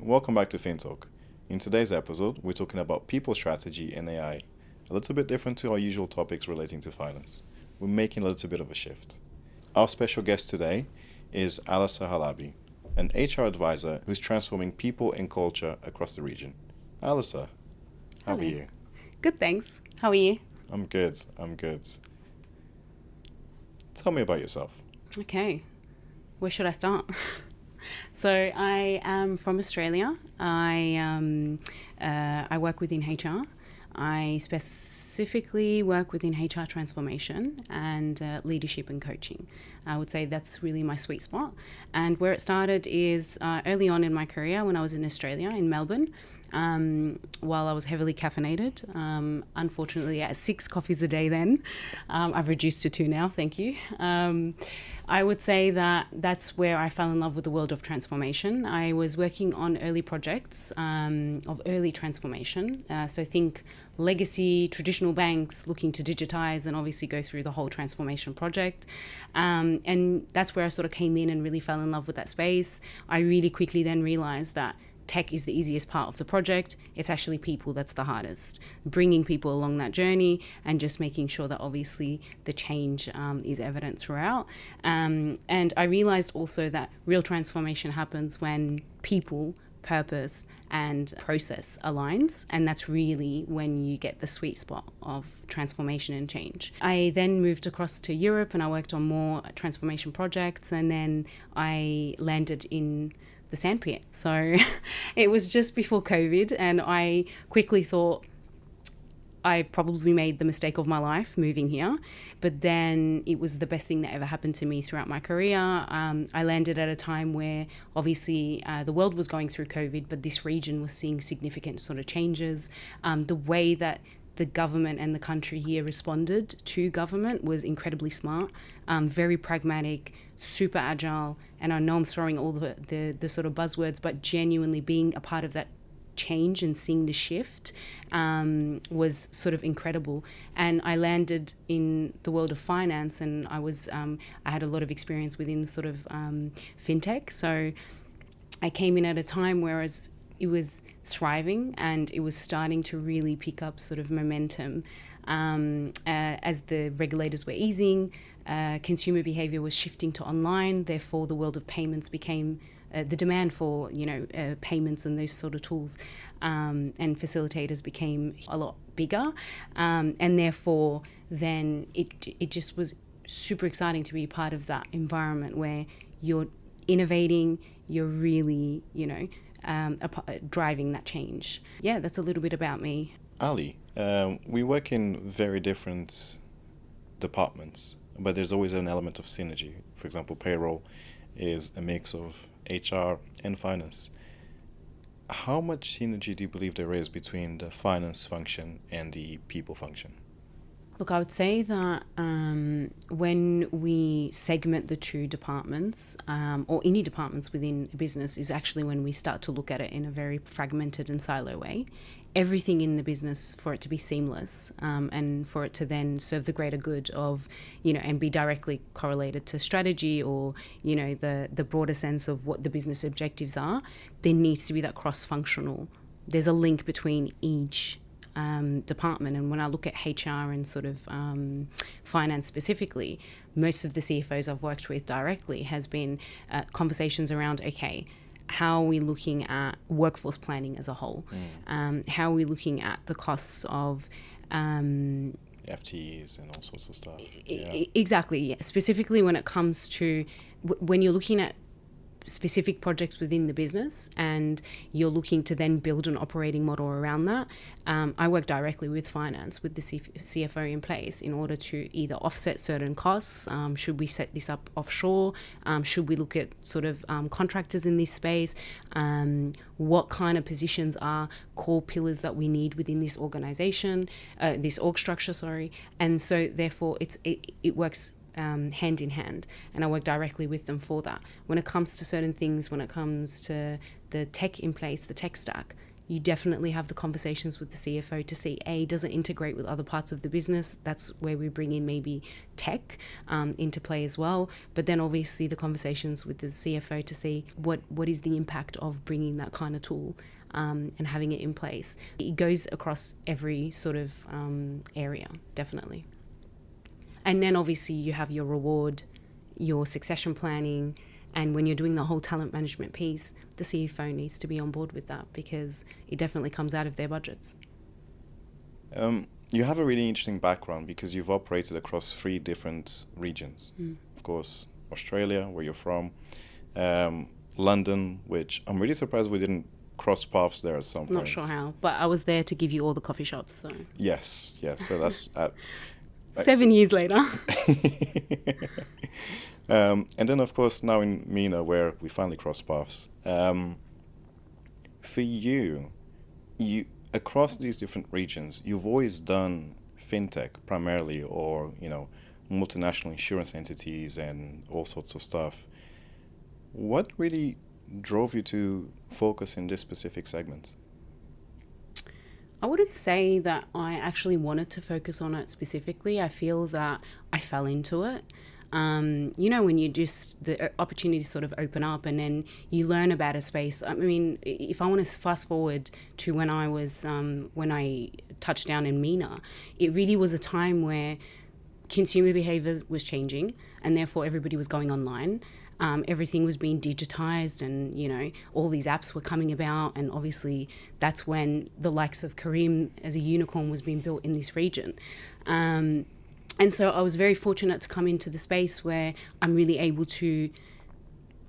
welcome back to FinTalk. In today's episode, we're talking about people strategy and AI, a little bit different to our usual topics relating to finance. We're making a little bit of a shift. Our special guest today is Alissar Halabi, an HR advisor who's transforming people and culture across the region. Alissar, how are you? Good, thanks. How are you? I'm good. Tell me about yourself. Okay, where should I start? So I am from Australia. I work within HR. I specifically work within HR transformation and leadership and coaching. I would say that's really my sweet spot. And where it started is early on in my career when I was in Australia, in Melbourne. While I was heavily caffeinated, unfortunately at 6 coffees a day then. I've reduced to 2 now, thank you. I would say that that's where I fell in love with the world of transformation. I was working on early projects of early transformation. So think legacy, traditional banks looking to digitize and obviously go through the whole transformation project. And that's where I sort of came in and really fell in love with that space. I really quickly then realized that tech is the easiest part of the project. It's actually people that's the hardest. Bringing people along that journey and just making sure that obviously the change is evident throughout. And I realized also that real transformation happens when people, purpose and process aligns, and that's really when you get the sweet spot of transformation and change. I then moved across to Europe and I worked on more transformation projects, and then I landed in the sandpit. So it was just before COVID, and I quickly thought I probably made the mistake of my life moving here, but then it was the best thing that ever happened to me throughout my career. I landed at a time where obviously the world was going through COVID, but this region was seeing significant sort of changes. The way that the government and the country here responded to government was incredibly smart, very pragmatic, super agile. And I know I'm throwing all the sort of buzzwords, but genuinely being a part of that change and seeing the shift was sort of incredible. And I landed in the world of finance, and I had a lot of experience within sort of Fintech. So I came in at a time whereas it was thriving and it was starting to really pick up sort of momentum as the regulators were easing, consumer behavior was shifting to online, therefore the world of payments became the demand for payments and those sort of tools and facilitators became a lot bigger, and therefore then it just was super exciting to be part of that environment where you're innovating, you're really driving that change. Yeah, that's a little bit about me. Ali, we work in very different departments, but there's always an element of synergy. For example, payroll is a mix of HR and finance. How much synergy do you believe there is between the finance function and the people function? Look, I would say that when we segment the two departments, or any departments within a business, is actually when we start to look at it in a very fragmented and silo way. Everything in the business, for it to be seamless and for it to then serve the greater good of, and be directly correlated to strategy or, the broader sense of what the business objectives are, there needs to be that cross-functional. There's a link between each department. And when I look at HR and sort of finance specifically, most of the CFOs I've worked with directly has been conversations around, okay, how are we looking at workforce planning as a whole? How are we looking at the costs of FTEs and all sorts of stuff. Exactly. Yeah. Specifically when it comes to when you're looking at specific projects within the business and you're looking to then build an operating model around that. I work directly with finance, with the CFO in place in order to either offset certain costs. Should we set this up offshore? Should we look at sort of contractors in this space? What kind of positions are core pillars that we need within this organization, this org structure, sorry. And so therefore it works hand in hand, and I work directly with them for that. When it comes to certain things, when it comes to the tech in place, the tech stack, you definitely have the conversations with the CFO to see, does it integrate with other parts of the business? That's where we bring in maybe tech into play as well. But then obviously the conversations with the CFO to see what is the impact of bringing that kind of tool and having it in place. It goes across every sort of area, definitely. And then obviously you have your reward, your succession planning, and when you're doing the whole talent management piece, the CFO needs to be on board with that because it definitely comes out of their budgets. You have a really interesting background because you've operated across 3 different regions. Of course, Australia, where you're from, London, which I'm really surprised we didn't cross paths there at some point. Not sure how, but I was there to give you all the coffee shops. So Yes. So that's 7 years later. And then, of course, now in MENA, where we finally cross paths. For you across these different regions, you've always done fintech primarily, or multinational insurance entities and all sorts of stuff. What really drove you to focus in this specific segment? I wouldn't say that I actually wanted to focus on it specifically. I feel that I fell into it. When you just, the opportunities sort of open up and then you learn about a space. I mean, if I want to fast forward to when I touched down in MENA, it really was a time where consumer behavior was changing and therefore everybody was going online. Everything was being digitized and, all these apps were coming about. And obviously that's when the likes of Kareem as a unicorn was being built in this region. And so I was very fortunate to come into the space where I'm really able to,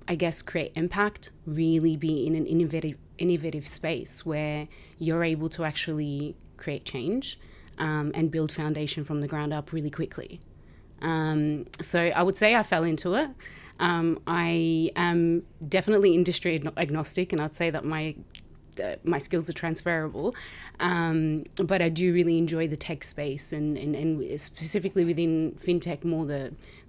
I guess, create impact, really be in an innovative space where you're able to actually create change and build foundation from the ground up really quickly. So I would say I fell into it. I am definitely industry agnostic, and I'd say that my skills are transferable, but I do really enjoy the tech space and specifically within fintech, more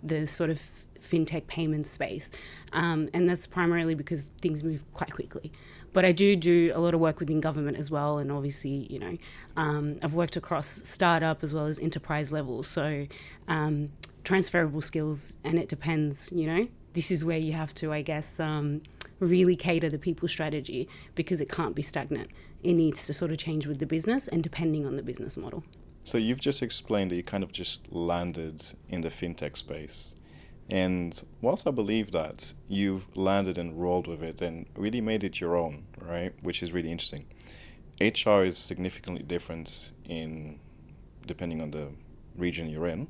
the sort of fintech payment space, and that's primarily because things move quite quickly. But I do a lot of work within government as well, and obviously I've worked across startup as well as enterprise level, so transferable skills, and it depends. This is where you have to, I guess, really cater the people strategy because it can't be stagnant. It needs to sort of change with the business and depending on the business model. So you've just explained that you kind of just landed in the fintech space. And whilst I believe that, you've landed and rolled with it and really made it your own, right? Which is really interesting. HR is significantly different depending on the region you're in.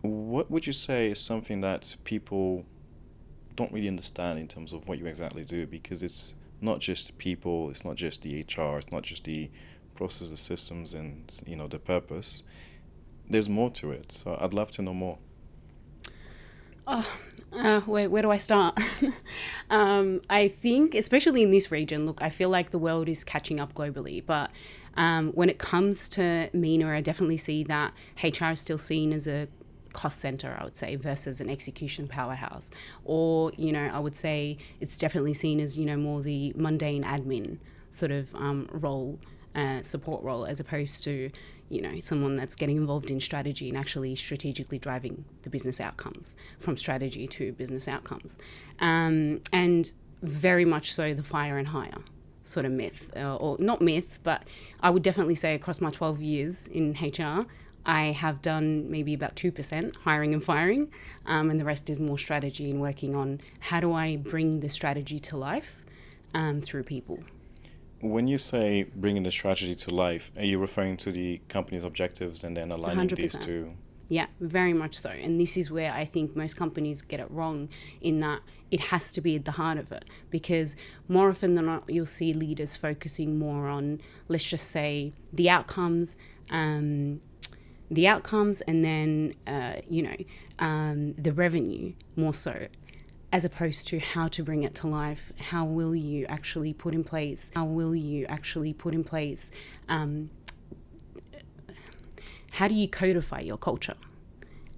What would you say is something that people don't really understand in terms of what you exactly do? Because it's not just people, it's not just the HR, it's not just the process, the systems, and the purpose. There's more to it. So I'd love to know more. Where do I start? I think, especially in this region, look, I feel like the world is catching up globally, but when it comes to MENA, I definitely see that HR is still seen as a cost center, I would say, versus an execution powerhouse. Or, I would say it's definitely seen as, more the mundane admin sort of role, support role, as opposed to, someone that's getting involved in strategy and actually strategically driving the business outcomes from strategy to business outcomes. And very much so the fire and hire sort of myth, or not myth, but I would definitely say across my 12 years in HR, I have done maybe about 2% hiring and firing, and the rest is more strategy and working on how do I bring the strategy to life through people. When you say bringing the strategy to life, are you referring to the company's objectives and then aligning 100%. These two? Yeah, very much so. And this is where I think most companies get it wrong, in that it has to be at the heart of it, because more often than not, you'll see leaders focusing more on, let's just say, the outcomes, and then, the revenue more so, as opposed to how to bring it to life. How will you actually put in place, how do you codify your culture?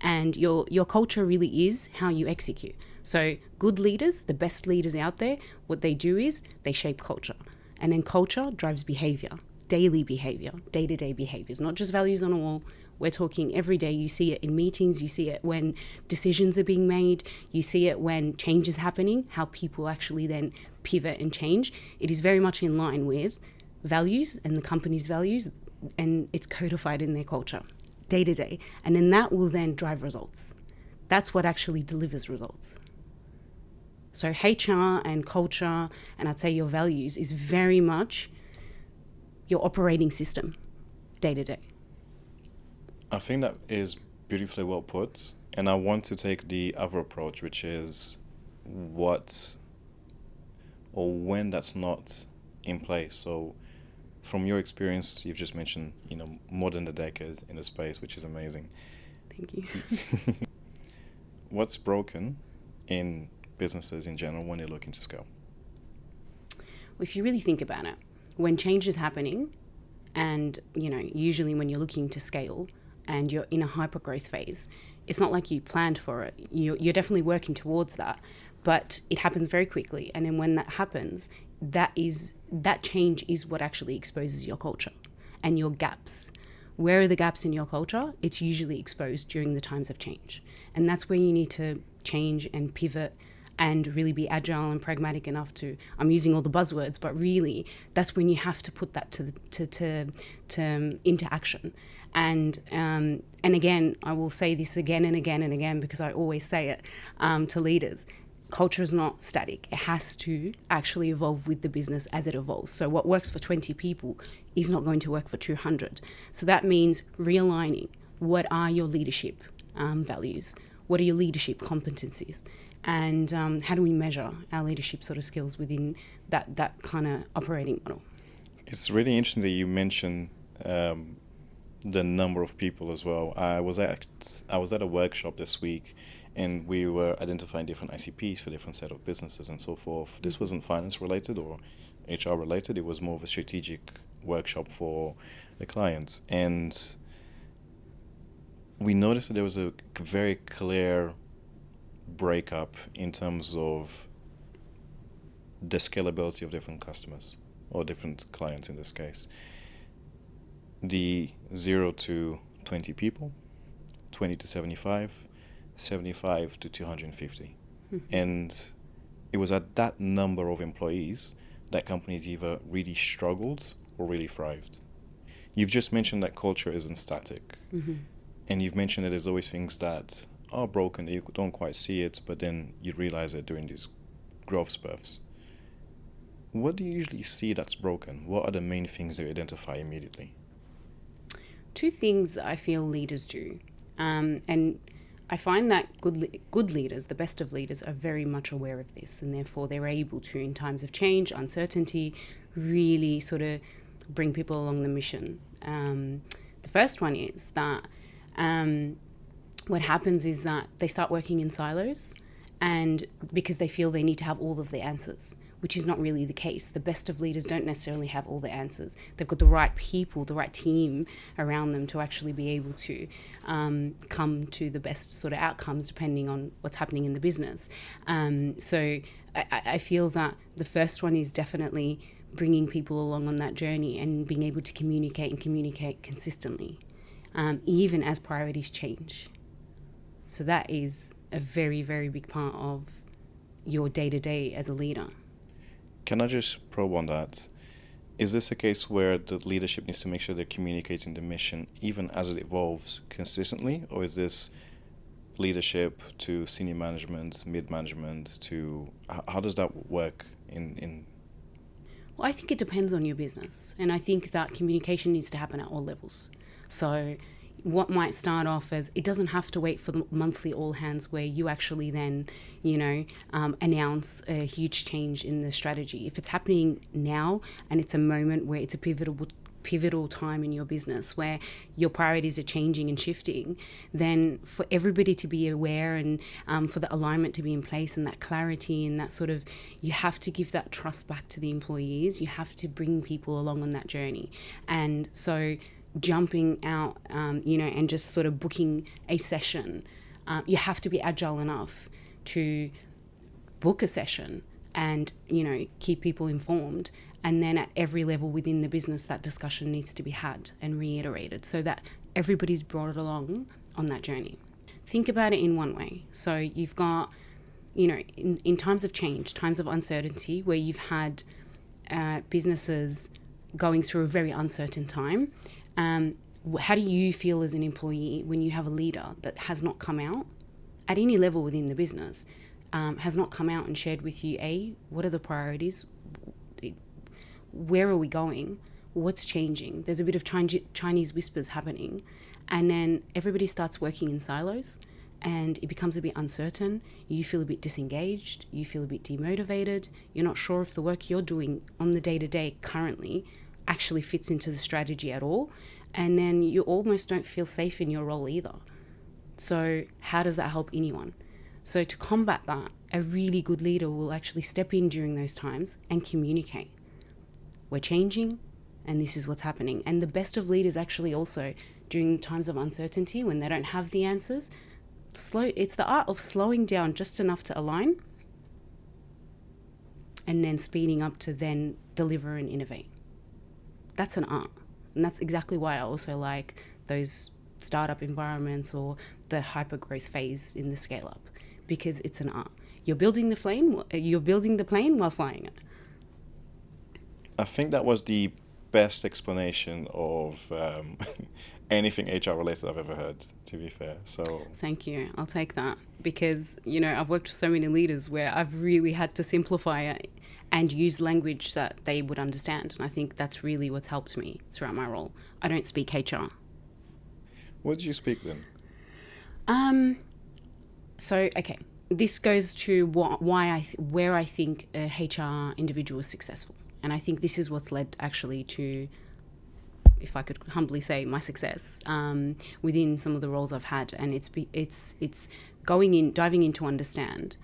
And your culture really is how you execute. So good leaders, the best leaders out there, what they do is they shape culture. And then culture drives behavior, daily behavior, day-to-day behaviors, not just values on a wall. We're talking every day. You see it in meetings, you see it when decisions are being made, you see it when change is happening, how people actually then pivot and change. It is very much in line with values and the company's values, and it's codified in their culture, day to day. And then that will then drive results. That's what actually delivers results. So HR and culture, and I'd say your values, is very much your operating system, day to day. I think that is beautifully well put. And I want to take the other approach, which is what or when that's not in place. So from your experience, you've just mentioned, more than a decade in the space, which is amazing. Thank you. What's broken in businesses in general when they're looking to scale? Well, if you really think about it, when change is happening, and usually when you're looking to scale and you're in a hyper growth phase, it's not like you planned for it. You're definitely working towards that, but it happens very quickly. And then when that happens, that change is what actually exposes your culture and your gaps. Where are the gaps in your culture? It's usually exposed during the times of change. And that's where you need to change and pivot and really be agile and pragmatic enough to, I'm using all the buzzwords, but really that's when you have to put that into action. And again, I will say this again and again and again, because I always say it to leaders. Culture is not static. It has to actually evolve with the business as it evolves. So what works for 20 people is not going to work for 200. So that means realigning. What are your leadership values? What are your leadership competencies? And how do we measure our leadership sort of skills within that kind of operating model? It's really interesting that you mentioned the number of people as well. I was at a workshop this week, and we were identifying different ICPs for different set of businesses and so forth. This wasn't finance related or HR related. It was more of a strategic workshop for the clients. And we noticed that there was a very clear breakup in terms of the scalability of different customers or different clients in this case. The 0 to 20 people, 20 to 75, 75 to 250. Mm-hmm. And it was at that number of employees that companies either really struggled or really thrived. You've just mentioned that culture isn't static. Mm-hmm. And you've mentioned that there's always things that are broken, that you don't quite see it, but then you realize it during these growth spurts. What do you usually see that's broken? What are the main things that you identify immediately? Two things that I feel leaders do. And I find that good leaders, the best of leaders, are very much aware of this, and therefore they're able to, in times of change, uncertainty, really sort of bring people along the mission. The first one is that what happens is that they start working in silos, and because they feel they need to have all of the answers, which is not really the case. The best of leaders don't necessarily have all the answers. They've got the right people, the right team around them to actually be able to come to the best sort of outcomes depending on what's happening in the business. So I feel that the first one is definitely bringing people along on that journey and being able to communicate consistently, even as priorities change. So that is a very, very big part of your day-to-day as a leader. Can I just probe on that? Is this a case where the leadership needs to make sure they're communicating the mission even as it evolves consistently? Or is this leadership to senior management, mid-management, to... How does that work in... Well, I think it depends on your business. And I think that communication needs to happen at all levels. So what might start off as, it doesn't have to wait for the monthly all hands where you actually then, announce a huge change in the strategy. If it's happening now and it's a moment where it's a pivotal time in your business where your priorities are changing and shifting, then for everybody to be aware and for the alignment to be in place and that clarity and that sort of, you have to give that trust back to the employees. You have to bring people along on that journey. And so jumping out, and just sort of booking a session, you have to be agile enough to book a session and, keep people informed And then at every level within the business, that discussion needs to be had and reiterated so that everybody's brought along on that journey. Think about it in one way. So you've got, in times of change, times of uncertainty, where you've had businesses going through a very uncertain time, how do you feel as an employee when you have a leader that has not come out at any level within the business, has not come out and shared with you, what are the priorities? Where are we going? What's changing? There's a bit of Chinese whispers happening. And then everybody starts working in silos and it becomes a bit uncertain. You feel a bit disengaged. You feel a bit demotivated. You're not sure if the work you're doing on the day-to-day currently actually fits into the strategy at all. And then you almost don't feel safe in your role either. So how does that help anyone? So to combat that, a really good leader will actually step in during those times and communicate. We're changing, and this is what's happening. And the best of leaders actually also, during times of uncertainty, when they don't have the answers, it's the art of slowing down just enough to align and then speeding up to then deliver and innovate. That's an art. And that's exactly why I also like those startup environments or the hyper growth phase in the scale up, because it's an art. You're building the plane while flying it. I think that was the best explanation of anything HR related I've ever heard, to be fair. So thank you. I'll take that, because I've worked with so many leaders where I've really had to simplify it and use language that they would understand. And I think that's really what's helped me throughout my role. I don't speak HR. What do you speak then? This goes to where I think a HR individual is successful. And I think this is what's led actually to, if I could humbly say, my success within some of the roles I've had. And it's diving in to understand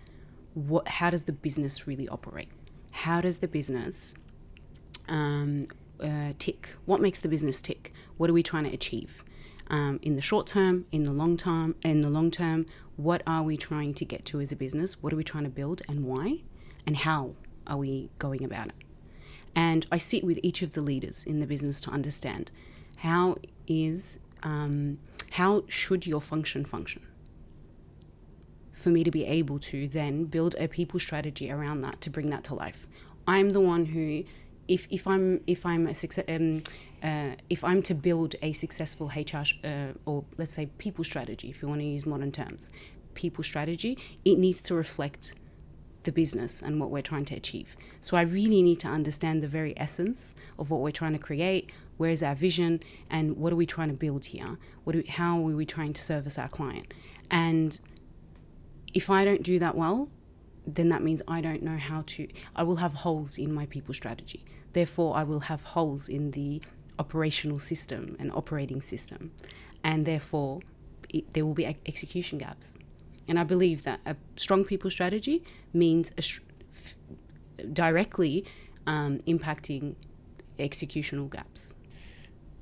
how does the business really operate? How does the business tick? What makes the business tick? What are we trying to achieve? In the short term, in the long term, what are we trying to get to as a business? What are we trying to build and why? And how are we going about it? And I sit with each of the leaders in the business to understand how should your function for me to be able to then build a people strategy around that to bring that to life. I'm the one who, if I'm to build a successful HR or let's say people strategy, if you want to use modern terms, people strategy, it needs to reflect the business and what we're trying to achieve. So I really need to understand the very essence of what we're trying to create, where's our vision, and what are we trying to build here? How are we trying to service our client? And if I don't do that well, then that means I will have holes in my people strategy. Therefore, I will have holes in the operational system and operating system. And therefore, there will be execution gaps. And I believe that a strong people strategy means directly impacting executional gaps.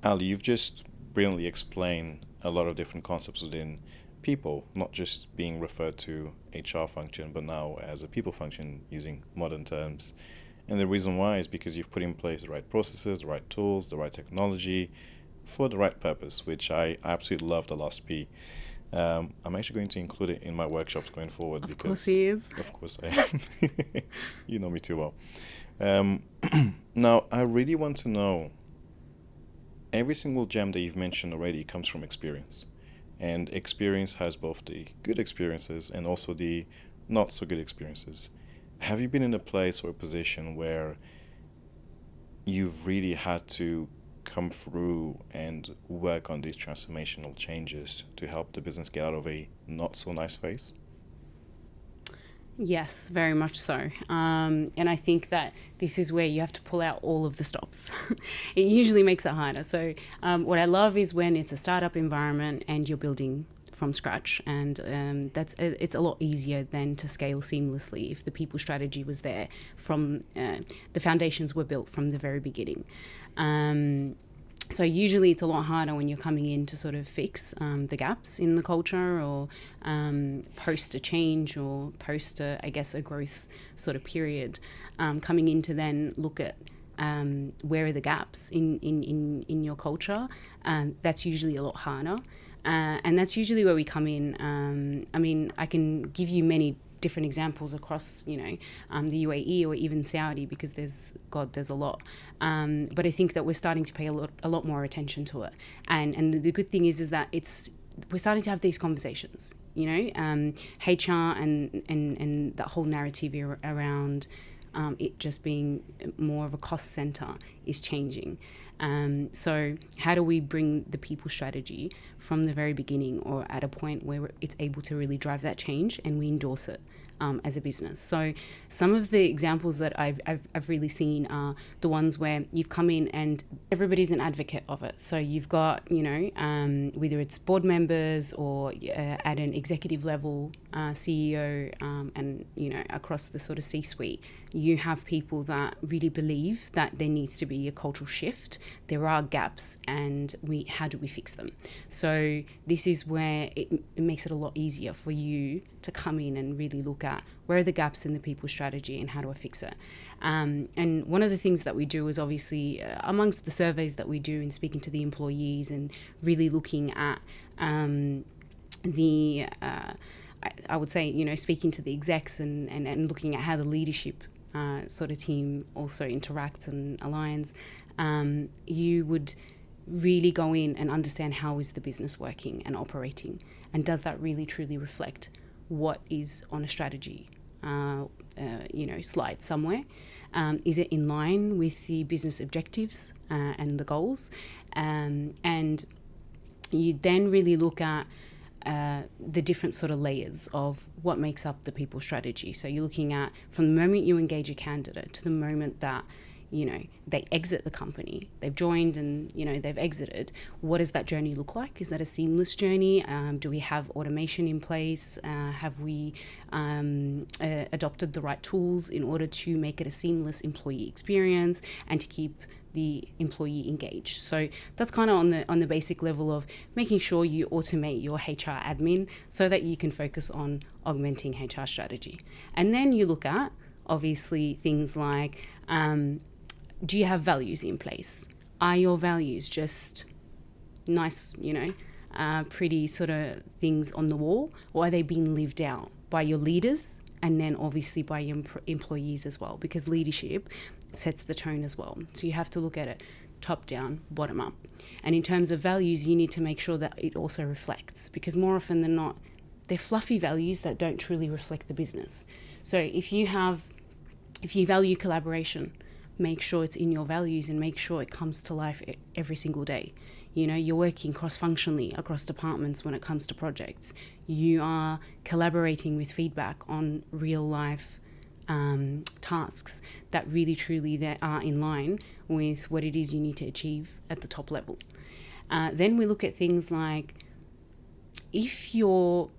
Ali, you've just brilliantly explained a lot of different concepts within people, not just being referred to HR function, but now as a people function using modern terms. And the reason why is because you've put in place the right processes, the right tools, the right technology for the right purpose, which I absolutely love the last P. I'm actually going to include it in my workshops going forward. Of course he is. Of course I am. You know me too well. Now, I really want to know, every single gem that you've mentioned already comes from experience. And experience has both the good experiences and also the not so good experiences. Have you been in a place or a position where you've really had to come through and work on these transformational changes to help the business get out of a not so nice phase? Yes, very much so. And I think that this is where you have to pull out all of the stops. It usually makes it harder. So what I love is when it's a startup environment and you're building from scratch, and it's a lot easier than to scale seamlessly if the people strategy was there from the foundations were built from the very beginning. So usually it's a lot harder when you're coming in to sort of fix the gaps in the culture or post a change or post a growth sort of period, coming in to then look at where are the gaps in your culture, that's usually a lot harder. And that's usually where we come in. I mean, I can give you many different examples across, the UAE or even Saudi, because there's a lot. But I think that we're starting to pay a lot more attention to it. And the good thing is that we're starting to have these conversations, HR and that whole narrative around it just being more of a cost center is changing. So how do we bring the people strategy from the very beginning, or at a point where it's able to really drive that change and we endorse it as a business? So some of the examples that I've really seen are the ones where you've come in and everybody's an advocate of it. So you've got, whether it's board members or at an executive level, CEO, and, across the sort of C-suite, you have people that really believe that there needs to be a cultural shift. There are gaps, and how do we fix them? So this is where it makes it a lot easier for you to come in and really look at where are the gaps in the people strategy and how do I fix it. And one of the things that we do is obviously amongst the surveys that we do in speaking to the employees and really looking at I would say, speaking to the execs and looking at how the leadership sort of team also interacts and aligns, you would really go in and understand how is the business working and operating, and does that really truly reflect what is on a strategy slide somewhere. Is it in line with the business objectives and the goals? And you then really look at the different sort of layers of what makes up the people strategy. So you're looking at from the moment you engage a candidate to the moment that they exit the company, they've joined and they've exited. What does that journey look like? Is that a seamless journey? Do we have automation in place? Have we adopted the right tools in order to make it a seamless employee experience and to keep the employee engaged? So that's kind of on the basic level of making sure you automate your HR admin so that you can focus on augmenting HR strategy. And then you look at obviously things like, do you have values in place? Are your values just nice, pretty sort of things on the wall, or are they being lived out by your leaders and then obviously by your employees as well? Because leadership sets the tone as well. So you have to look at it top down, bottom up. And in terms of values, you need to make sure that it also reflects, because more often than not, they're fluffy values that don't truly reflect the business. So if you value collaboration, make sure it's in your values and make sure it comes to life every single day. You're working cross-functionally across departments when it comes to projects. You are collaborating with feedback on real life tasks that really truly that are in line with what it is you need to achieve at the top level. Then we look at things like, if your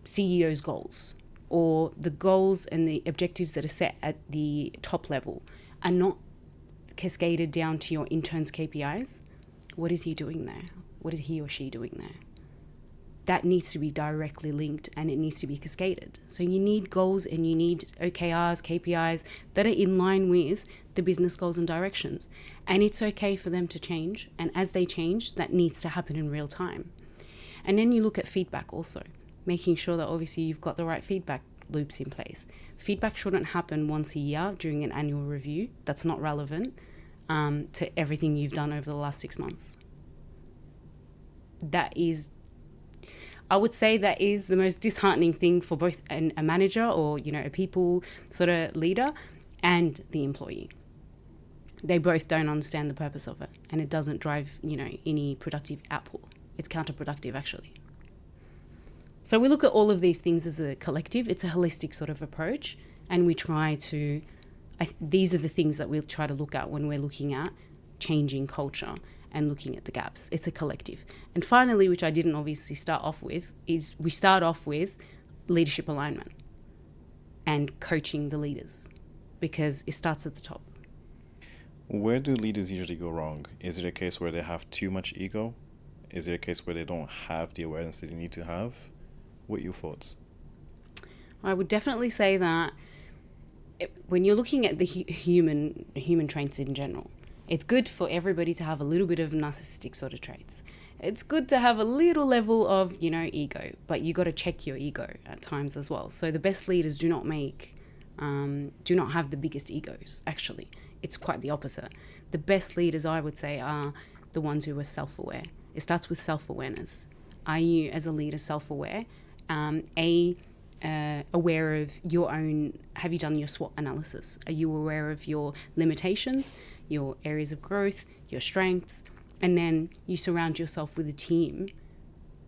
CEO's goals or the goals and the objectives that are set at the top level are not cascaded down to your interns' KPIs, what is he doing there? What is he or she doing there? That needs to be directly linked and it needs to be cascaded. So you need goals and you need OKRs, KPIs that are in line with the business goals and directions. And it's okay for them to change. And as they change, that needs to happen in real time. And then you look at feedback also, making sure that obviously you've got the right feedback loops in place. Feedback shouldn't happen once a year during an annual review. That's not relevant to everything you've done over the last 6 months. I would say that is the most disheartening thing for both a manager or, a people sort of leader and the employee. They both don't understand the purpose of it, and it doesn't drive, any productive output. It's counterproductive, actually. So we look at all of these things as a collective. It's a holistic sort of approach, and we try to, these are the things that we'll try to look at when we're looking at changing culture and looking at the gaps. It's a collective. And finally, which I didn't obviously start off with, is we start off with leadership alignment and coaching the leaders, because it starts at the top. Where do leaders usually go wrong? Is it a case where they have too much ego? Is it a case where they don't have the awareness that they need to have? What are your thoughts? I would definitely say that when you're looking at the human traits in general, it's good for everybody to have a little bit of narcissistic sort of traits. It's good to have a little level of, ego, but you got to check your ego at times as well. So the best leaders do not have the biggest egos. Actually, it's quite the opposite. The best leaders, I would say, are the ones who are self-aware. It starts with self-awareness. Are you, as a leader, self-aware? Aware of your own, have you done your SWOT analysis? Are you aware of your limitations, your areas of growth, your strengths? And then you surround yourself with a team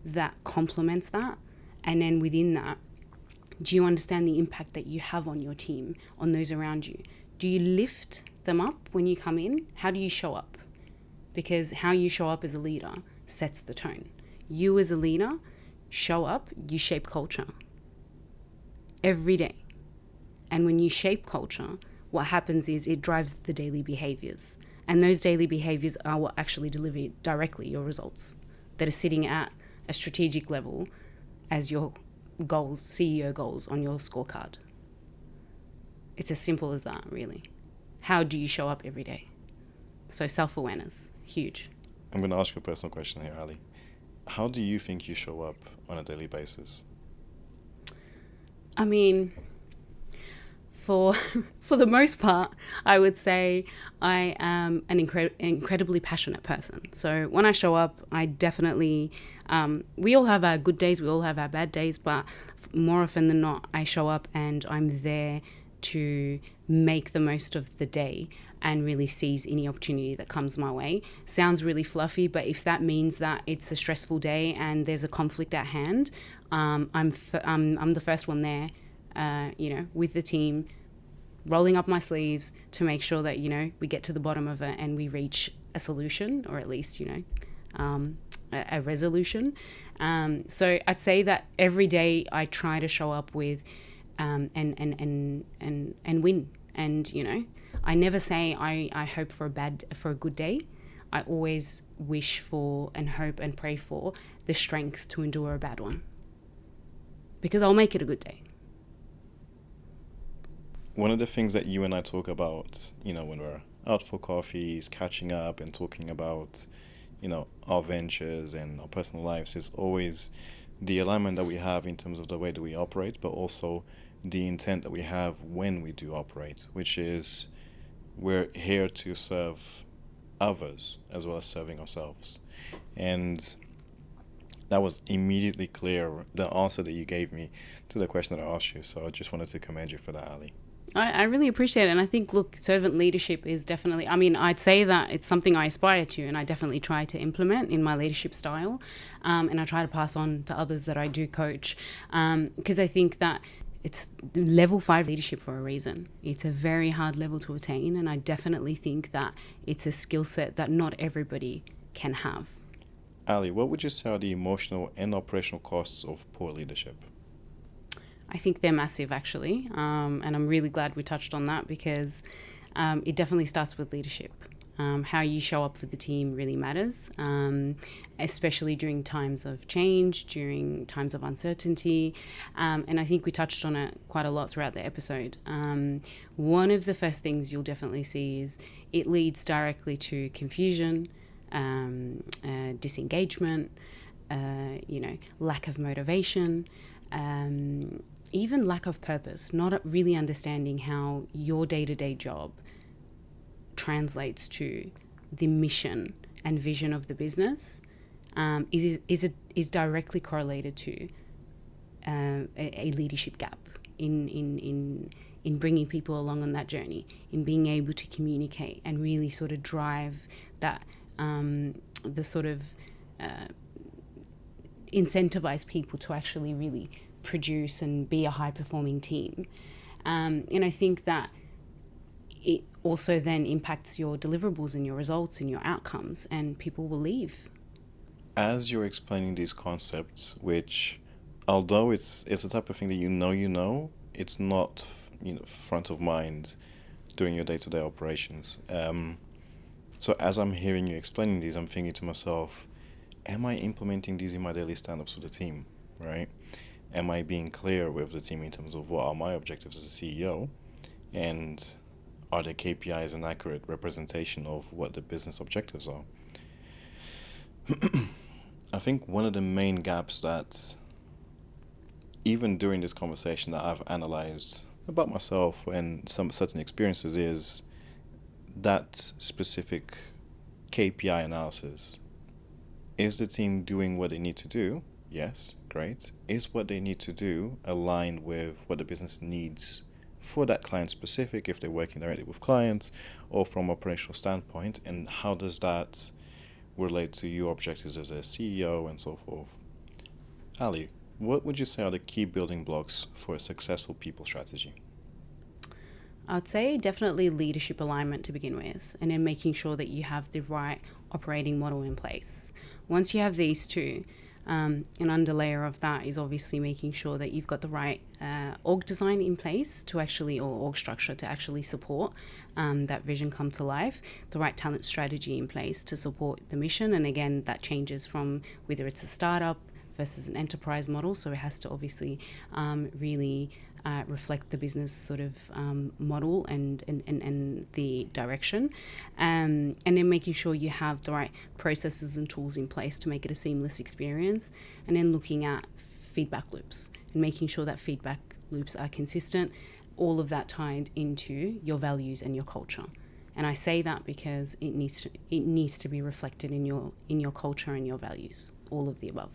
that complements that. And then within that, do you understand the impact that you have on your team, on those around you? Do you lift them up when you come in? How do you show up? Because how you show up as a leader sets the tone. You as a leader show up, you shape culture every day. And when you shape culture, what happens is it drives the daily behaviors. And those daily behaviors are what actually deliver directly your results that are sitting at a strategic level as your goals, CEO goals on your scorecard. It's as simple as that, really. How do you show up every day? So self-awareness, huge. I'm going to ask you a personal question here, Ali. How do you think you show up on a daily basis? I mean, for the most part, I would say I am an incredibly passionate person. So when I show up, I definitely, we all have our good days, we all have our bad days, but more often than not, I show up and I'm there to make the most of the day and really seize any opportunity that comes my way. Sounds really fluffy, but if that means that it's a stressful day and there's a conflict at hand, I'm the first one there, with the team, rolling up my sleeves to make sure that, we get to the bottom of it and we reach a solution, or at least, a resolution. So I'd say that every day I try to show up with and win. And, I never say I hope for a good day. I always wish for and hope and pray for the strength to endure a bad one, because I'll make it a good day. One of the things that you and I talk about, when we're out for coffees, catching up and talking about, our ventures and our personal lives, is always the alignment that we have in terms of the way that we operate, but also the intent that we have when we do operate, which is we're here to serve others as well as serving ourselves. And that was immediately clear, the answer that you gave me to the question that I asked you. So I just wanted to commend you for that, Ali. I really appreciate it. And I think, servant leadership is definitely, I'd say that it's something I aspire to and I definitely try to implement in my leadership style. And I try to pass on to others that I do coach. Because I think that it's level 5 leadership for a reason. It's a very hard level to attain. And I definitely think that it's a skill set that not everybody can have. Ali, what would you say are the emotional and operational costs of poor leadership? I think they're massive, actually. And I'm really glad we touched on that, because it definitely starts with leadership. How you show up for the team really matters, especially during times of change, during times of uncertainty. And I think we touched on it quite a lot throughout the episode. One of the first things you'll definitely see is it leads directly to confusion, disengagement, lack of motivation, even lack of purpose, not really understanding how your day-to-day job translates to the mission and vision of the business, is directly correlated to a leadership gap in bringing people along on that journey, in being able to communicate and really sort of drive that, the sort of incentivize people to actually really produce and be a high-performing team. And I think that it also then impacts your deliverables and your results and your outcomes, and people will leave. As you're explaining these concepts, which, although it's the type of thing that it's not front of mind during your day-to-day operations. So as I'm hearing you explaining these, I'm thinking to myself, am I implementing these in my daily stand-ups with the team, right? Am I being clear with the team in terms of what are my objectives as a CEO? And are the KPIs an accurate representation of what the business objectives are? I think one of the main gaps that, even during this conversation, that I've analyzed about myself and some certain experiences, is that specific KPI analysis. Is the team doing what they need to do? Yes, great. Is what they need to do aligned with what the business needs for that client specific, if they're working directly with clients, or from operational standpoint, and how does that relate to your objectives as a CEO and so forth? Ali, what would you say are the key building blocks for a successful people strategy? I'd say definitely leadership alignment to begin with, and then making sure that you have the right operating model in place. Once you have these two, an underlayer of that is obviously making sure that you've got the right org design in place to actually, or org structure to actually support that vision come to life, the right talent strategy in place to support the mission. And again, that changes from whether it's a startup versus an enterprise model. So it has to obviously really reflect the business sort of model and the direction, and then making sure you have the right processes and tools in place to make it a seamless experience, and then looking at feedback loops and making sure that feedback loops are consistent, all of that tied into your values and your culture. And I say that because it needs to be reflected in your culture and your values, all of the above.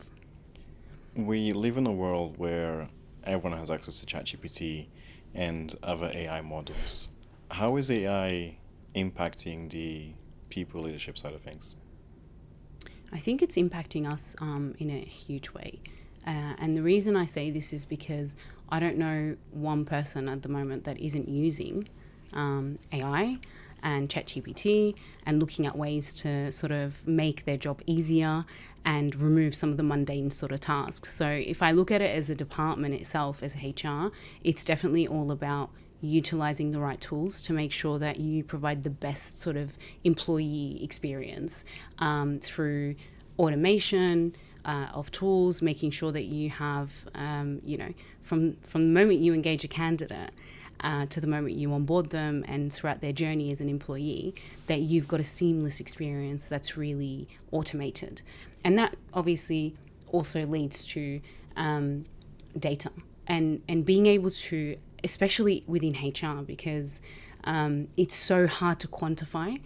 We live in a world where everyone has access to ChatGPT and other AI models. How is AI impacting the people leadership side of things? I think it's impacting us in a huge way. And the reason I say this is because I don't know one person at the moment that isn't using AI and ChatGPT and looking at ways to sort of make their job easier and remove some of the mundane sort of tasks. So if I look at it as a department itself, as HR, it's definitely all about utilizing the right tools to make sure that you provide the best sort of employee experience through automation of tools, making sure that you have, from the moment you engage a candidate to the moment you onboard them and throughout their journey as an employee, that you've got a seamless experience that's really automated. And that obviously also leads to data and being able to, especially within HR, because it's so hard to quantify.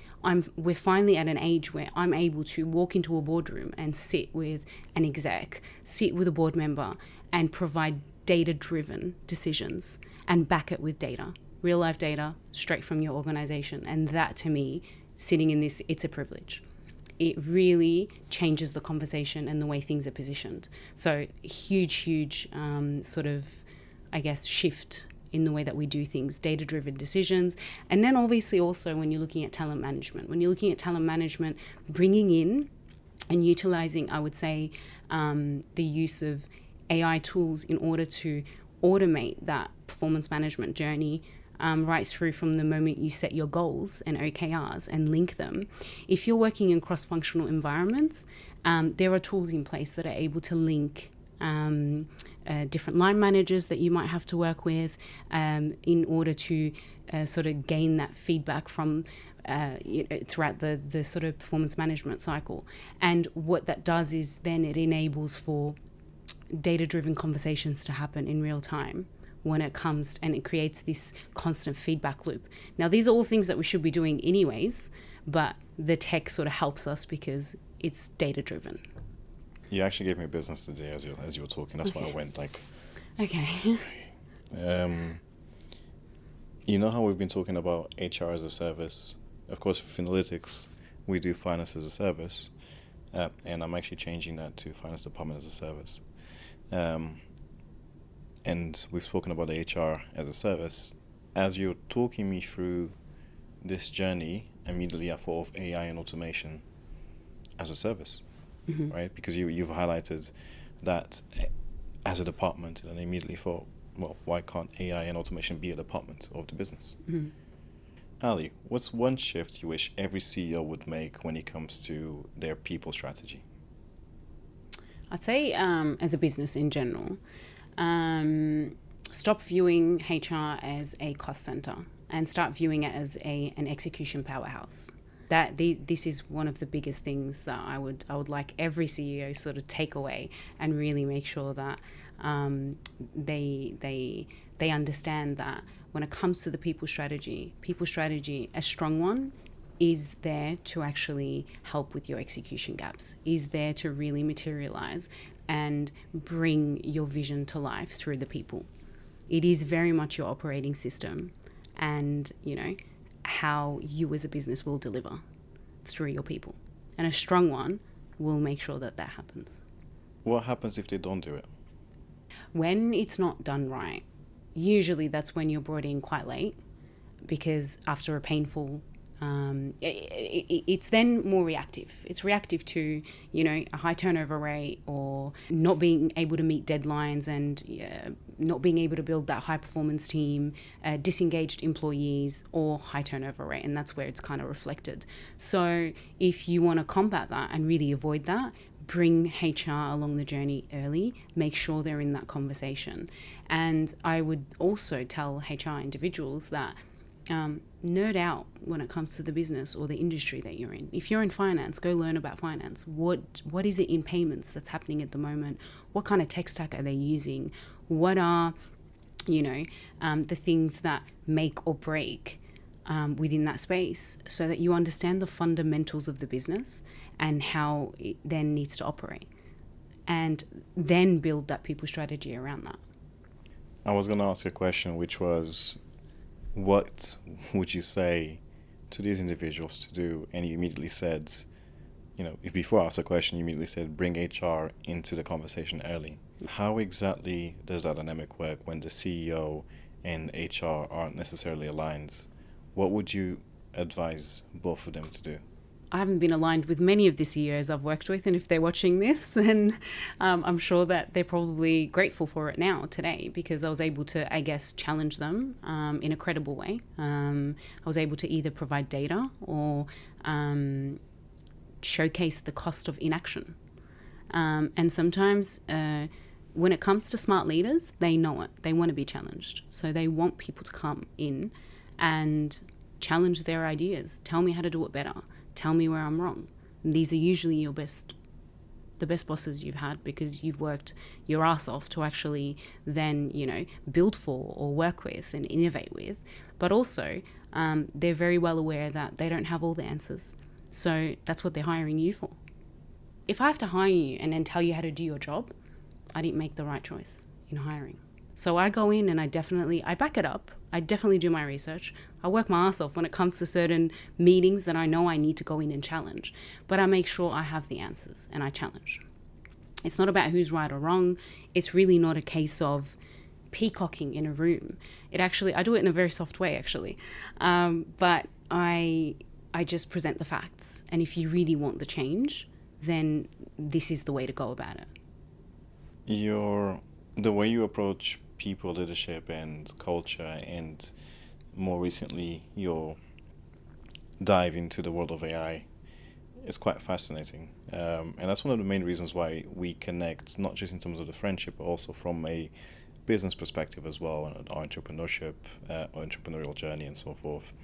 We're finally at an age where I'm able to walk into a boardroom and sit with an exec, sit with a board member and provide data-driven decisions and back it with data, real life data straight from your organization. And that, to me, sitting in this, it's a privilege. It really changes the conversation and the way things are positioned. So huge sort of, I guess, shift in the way that we do things, data-driven decisions. And then obviously also when you're looking at talent management, bringing in and utilizing, I would say, the use of AI tools in order to automate that performance management journey right through from the moment you set your goals and OKRs and link them. If you're working in cross-functional environments, there are tools in place that are able to link different line managers that you might have to work with in order to sort of gain that feedback from throughout the sort of performance management cycle. And what that does is then it enables for data-driven conversations to happen in real time when it comes, and it creates this constant feedback loop. Now, these are all things that we should be doing anyways, but the tech sort of helps us because it's data-driven. You actually gave me business today as you were talking. That's why I went like... Okay. You know how we've been talking about HR as a service? Of course, for Finalytics, we do finance as a service. And I'm actually changing that to finance department as a service. And we've spoken about the HR as a service. As you're talking me through this journey, immediately I thought of AI and automation as a service, right? Because you've highlighted that as a department, and I immediately thought, well, why can't AI and automation be a department of the business? Ali, what's one shift you wish every CEO would make when it comes to their people strategy? I'd say as a business in general, stop viewing HR as a cost center and start viewing it as an execution powerhouse. This is one of the biggest things that I would like every CEO sort of take away and really make sure that they understand that when it comes to the people strategy, a strong one, is there to actually help with your execution gaps, is there to really materialize and bring your vision to life through the people. It is very much your operating system and, how you as a business will deliver through your people. And a strong one will make sure that happens. What happens if they don't do it? When it's not done right, usually that's when you're brought in quite late, because after a painful it's then more reactive. It's reactive to, a high turnover rate, or not being able to meet deadlines, and not being able to build that high performance team, disengaged employees, or high turnover rate. And that's where it's kind of reflected. So if you want to combat that and really avoid that, bring HR along the journey early, make sure they're in that conversation. And I would also tell HR individuals that nerd out when it comes to the business or the industry that you're in. If you're in finance, go learn about finance. What is it in payments that's happening at the moment? What kind of tech stack are they using? What are, the things that make or break within that space, so that you understand the fundamentals of the business and how it then needs to operate, and then build that people strategy around that. I was going to ask a question, which was, what would you say to these individuals to do? And you immediately said, before I asked a question, you immediately said, bring HR into the conversation early. How exactly does that dynamic work when the CEO and HR aren't necessarily aligned? What would you advise both of them to do? I haven't been aligned with many of the CEOs I've worked with, and if they're watching this, then I'm sure that they're probably grateful for it now, today, because I was able to, challenge them in a credible way. I was able to either provide data or showcase the cost of inaction. And sometimes when it comes to smart leaders, they know it. They want to be challenged. So they want people to come in and challenge their ideas. Tell me how to do it better. Tell me where I'm wrong. And these are usually the best bosses you've had, because you've worked your ass off to actually then, build for or work with and innovate with. But also, they're very well aware that they don't have all the answers. So that's what they're hiring you for. If I have to hire you and then tell you how to do your job, I didn't make the right choice in hiring. So I go in and I back it up. I definitely do my research. I work my ass off when it comes to certain meetings that I know I need to go in and challenge. But I make sure I have the answers and I challenge. It's not about who's right or wrong. It's really not a case of peacocking in a room. I do it in a very soft way, actually. But I just present the facts. And if you really want the change, then this is the way to go about it. The way you approach people, leadership and culture, and more recently your dive into the world of AI, is quite fascinating. And that's one of the main reasons why we connect, not just in terms of the friendship, but also from a business perspective as well, and our entrepreneurship, our entrepreneurial journey and so forth.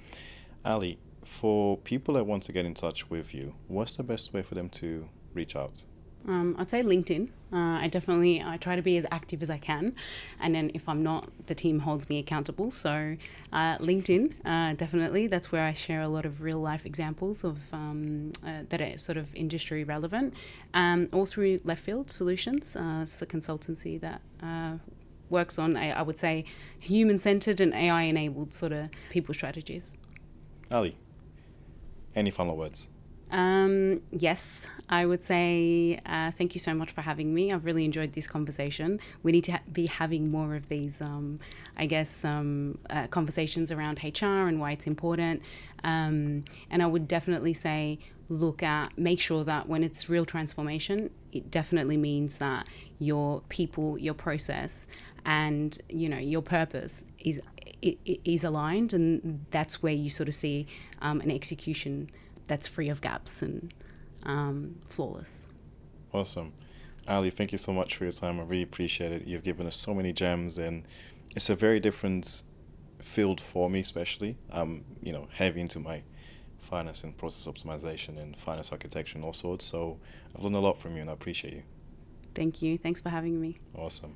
Ali, for people that want to get in touch with you, what's the best way for them to reach out? I'd say LinkedIn. I try to be as active as I can, and then if I'm not, the team holds me accountable. So LinkedIn, definitely. That's where I share a lot of real life examples of that are sort of industry relevant, all through Left Field Solutions. It's a consultancy that works on, I would say, human-centered and AI-enabled sort of people strategies. Ali, any final words? Yes, I would say thank you so much for having me. I've really enjoyed this conversation. We need to be having more of these, conversations around HR and why it's important. And I would definitely say make sure that when it's real transformation, it definitely means that your people, your process, and your purpose is aligned, and that's where you sort of see an execution that's free of gaps and flawless. Awesome. Ali, thank you so much for your time. I really appreciate it. You've given us so many gems, and it's a very different field for me, especially. I'm, heavy into my finance and process optimization and finance architecture and all sorts. So I've learned a lot from you, and I appreciate you. Thank you. Thanks for having me. Awesome.